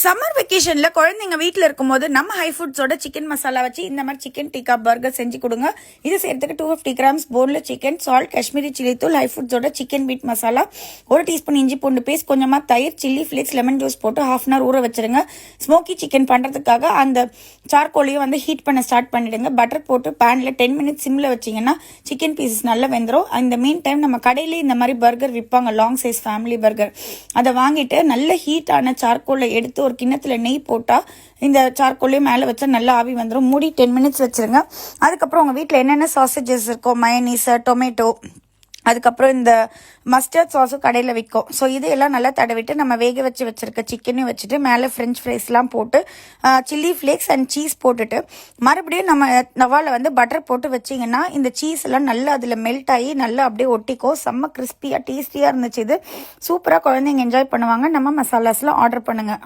Summer வெக்கேஷன்ல குழந்தைங்க வீட்டில் இருக்கும்போது நம்ம ஹை ஃபுட்ஸோட சிக்கன் மசாலா வச்சு இந்த மாதிரி சிக்கன் டிக்கா பர்கர் செஞ்சு கொடுங்க. இது செய்யறதுக்கு 250 கிராம்ஸ் போன்ல சிக்கன், சால்ட், காஷ்மீரி சில்லி தூள், ஹை ஃபுட்ஸோட சிக்கன் பீட் மசாலா, 1 டீஸ்பூன் இஞ்சி பூண்டு பேஸ்ட், கொஞ்சமா தயிர், சில்லி ஃபிளேக்ஸ், லெமன் ஜூஸ் போட்டு ½ அன் ஊற வச்சிருங்க. ஸ்மோக்கி சிக்கன் பண்றதுக்காக அந்த சார்கோலையும் ஹீட் பண்ண ஸ்டார்ட் பண்ணிடுங்க. பட்டர் போட்டு பேன்ல 10 மினிட்ஸ் சிம்ல வச்சீங்கன்னா சிக்கன் பீசஸ் நல்லா வெந்துடும். இந்த மீன் டைம் நம்ம கடையிலேயே இந்த மாதிரி பர்கர் விற்பாங்க, லாங் சைஸ் ஃபேமிலி பர்கர். அதை வாங்கிட்டு நல்ல ஹீட்டான சார்கோலை எடுத்து ஒரு கிண்ணத்துல நெய் போட்டா இந்த சார்கோலையும் மேலே வச்சா நல்லா ஆவி வந்துடும். மூடி 10 மினிட்ஸ் வச்சிருங்க. அதுக்கப்புறம் உங்க வீட்டில் என்னென்ன சாசேஜஸ் இருக்கோ, மயனீஸ், டொமேட்டோ, அதுக்கப்புறம் இந்த மஸ்டர்ட் சாஸும் கடையில் விற்கும். ஸோ இதையெல்லாம் நல்லா தடவிட்டு நம்ம வேக வச்சிருக்க சிக்கனையும் வச்சுட்டு மேலே ஃப்ரெஞ்ச் ஃப்ரைஸ்லாம் போட்டு சில்லி ஃப்ளேக்ஸ் அண்ட் சீஸ் போட்டுட்டு மறுபடியும் நம்ம நவாவில் பட்டர் போட்டு வச்சிங்கன்னா இந்த சீஸ் எல்லாம் நல்லா அதில் மெல்ட் ஆகி நல்லா அப்படியே ஒட்டிக்கும். செம்ம கிறிஸ்பியாக டேஸ்டியாக இருந்துச்சு. இது சூப்பராக குழந்தைங்க என்ஜாய் பண்ணுவாங்க. நம்ம மசாலாஸ்லாம் ஆர்டர் பண்ணுங்கள்.